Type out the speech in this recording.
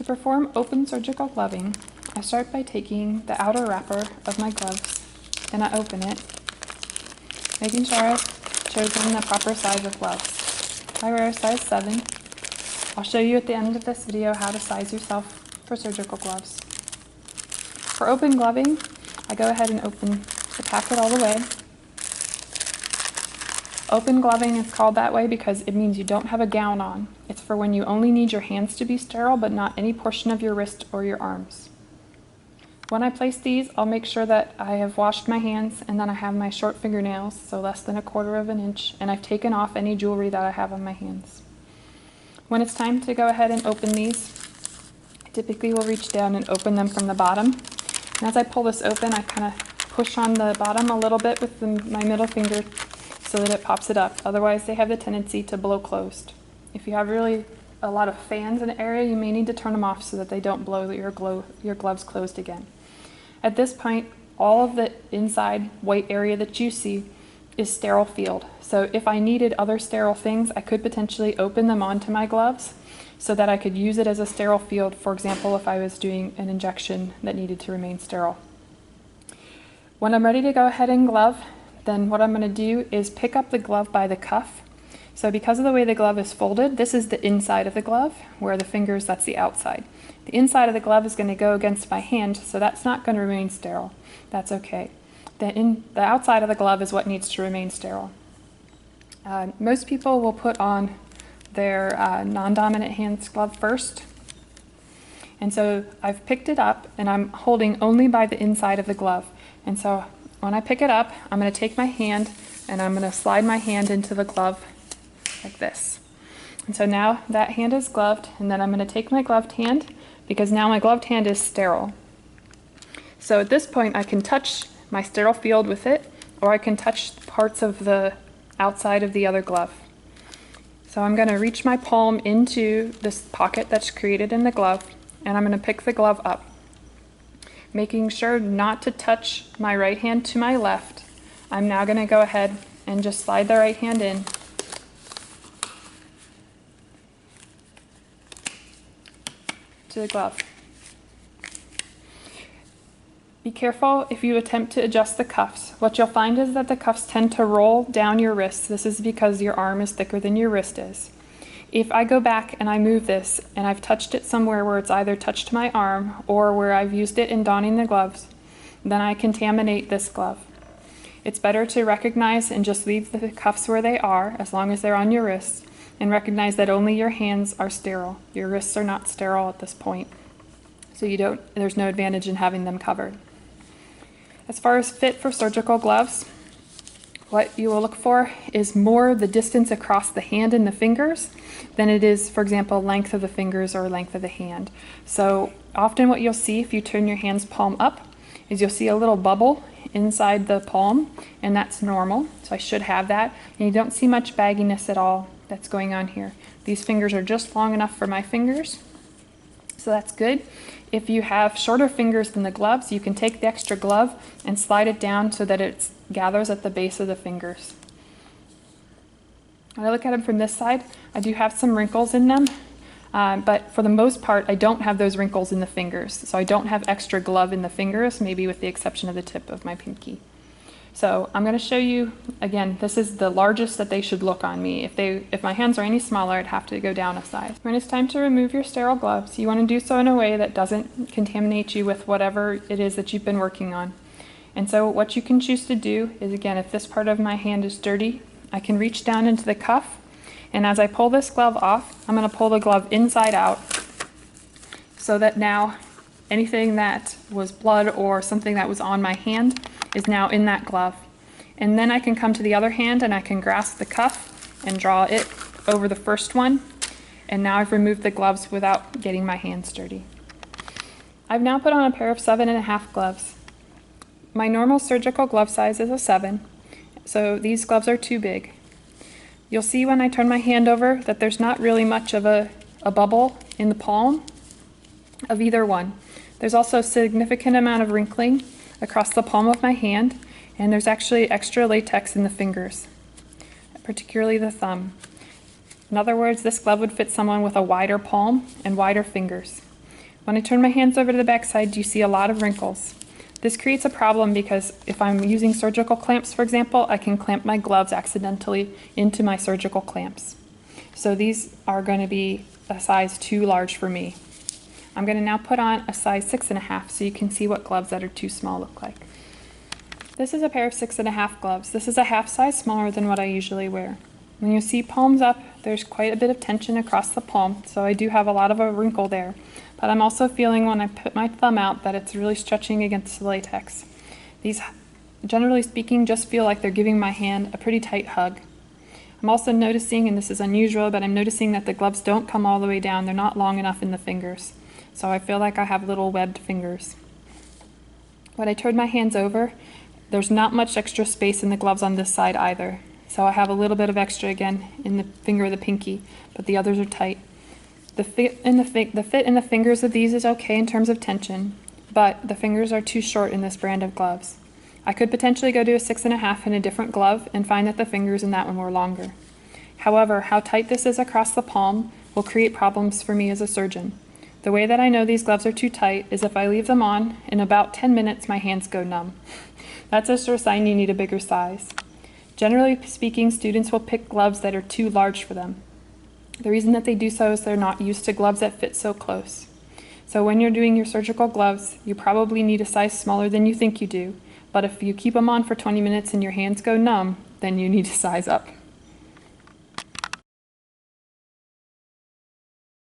perform open surgical gloving, I start by taking the outer wrapper of my gloves and I open it, making sure I've chosen the proper size of gloves. I wear a size 7. I'll show you at the end of this video how to size yourself for surgical gloves. For open gloving, I go ahead and open the packet all the way. Open gloving is called that way because it means you don't have a gown on. It's for when you only need your hands to be sterile, but not any portion of your wrist or your arms. When I place these, I'll make sure that I have washed my hands and then I have my short fingernails, so less than 1/4 of an inch, and I've taken off any jewelry that I have on my hands. When it's time to go ahead and open these, I typically will reach down and open them from the bottom. And as I pull this open, I kind of push on the bottom a little bit with my middle finger so that it pops it up. Otherwise, they have the tendency to blow closed. If you have really a lot of fans in an area, you may need to turn them off so that they don't blow your gloves closed again. At this point, all of the inside white area that you see is sterile field. So if I needed other sterile things, I could potentially open them onto my gloves so that I could use it as a sterile field, for example, if I was doing an injection that needed to remain sterile. When I'm ready to go ahead and glove, then what I'm going to do is pick up the glove by the cuff. So because of the way the glove is folded, this is the inside of the glove, where the fingers, that's the outside. The inside of the glove is going to go against my hand, so that's not going to remain sterile. That's okay. The outside of the glove is what needs to remain sterile. Most people will put on their non-dominant hands glove first. And so I've picked it up and I'm holding only by the inside of the glove. And so when I pick it up, I'm going to take my hand and I'm going to slide my hand into the glove like this. And so now that hand is gloved, and then I'm going to take my gloved hand because now my gloved hand is sterile. So at this point I can touch my sterile field with it, or I can touch parts of the outside of the other glove. So I'm going to reach my palm into this pocket that's created in the glove, and I'm going to pick the glove up, making sure not to touch my right hand to my left. I'm now going to go ahead and just slide the right hand in. To the glove. Be careful if you attempt to adjust the cuffs. What you'll find is that the cuffs tend to roll down your wrist. This is because your arm is thicker than your wrist is. If I go back and I move this and I've touched it somewhere where it's either touched my arm or where I've used it in donning the gloves, then I contaminate this glove. It's better to recognize and just leave the cuffs where they are as long as they're on your wrists, and recognize that only your hands are sterile. Your wrists are not sterile at this point, so there's no advantage in having them covered. As far as fit for surgical gloves, what you will look for is more the distance across the hand and the fingers than it is, for example, length of the fingers or length of the hand. So often what you'll see if you turn your hand's palm up is you'll see a little bubble inside the palm, and that's normal, so I should have that. And you don't see much bagginess at all that's going on here. These fingers are just long enough for my fingers, so that's good. If you have shorter fingers than the gloves, you can take the extra glove and slide it down so that it gathers at the base of the fingers. When I look at them from this side, I do have some wrinkles in them, but for the most part, I don't have those wrinkles in the fingers. So I don't have extra glove in the fingers, maybe with the exception of the tip of my pinky. So I'm going to show you, again, this is the largest that they should look on me. If my hands are any smaller, I'd have to go down a size. When it's time to remove your sterile gloves, you want to do so in a way that doesn't contaminate you with whatever it is that you've been working on. And so what you can choose to do is, again, if this part of my hand is dirty, I can reach down into the cuff, and as I pull this glove off, I'm going to pull the glove inside out so that now anything that was blood or something that was on my hand is now in that glove. And then I can come to the other hand and I can grasp the cuff and draw it over the first one. And now I've removed the gloves without getting my hands dirty. I've now put on a pair of 7.5 gloves. My normal surgical glove size is a 7, so these gloves are too big. You'll see when I turn my hand over that there's not really much of a bubble in the palm of either one. There's also a significant amount of wrinkling across the palm of my hand, and there's actually extra latex in the fingers, particularly the thumb. In other words, this glove would fit someone with a wider palm and wider fingers. When I turn my hands over to the back side, you see a lot of wrinkles. This creates a problem because if I'm using surgical clamps, for example, I can clamp my gloves accidentally into my surgical clamps. So these are going to be a size too large for me. I'm going to now put on a size 6.5 so you can see what gloves that are too small look like. This is a pair of 6.5 gloves. This is a half size smaller than what I usually wear. When you see palms up, there's quite a bit of tension across the palm, so I do have a lot of a wrinkle there. But I'm also feeling when I put my thumb out that it's really stretching against the latex. These, generally speaking, just feel like they're giving my hand a pretty tight hug. I'm also noticing, and this is unusual, but I'm noticing that the gloves don't come all the way down. They're not long enough in the fingers. So I feel like I have little webbed fingers. When I turn my hands over, there's not much extra space in the gloves on this side either. So I have a little bit of extra again in the finger of the pinky, but the others are tight. The fit in the fingers of these is okay in terms of tension, but the fingers are too short in this brand of gloves. I could potentially go to a 6.5 in a different glove and find that the fingers in that one were longer. However, how tight this is across the palm will create problems for me as a surgeon. The way that I know these gloves are too tight is if I leave them on, in about 10 minutes my hands go numb. That's a sure sign you need a bigger size. Generally speaking, students will pick gloves that are too large for them. The reason that they do so is they're not used to gloves that fit so close. So when you're doing your surgical gloves, you probably need a size smaller than you think you do, but if you keep them on for 20 minutes and your hands go numb, then you need to size up.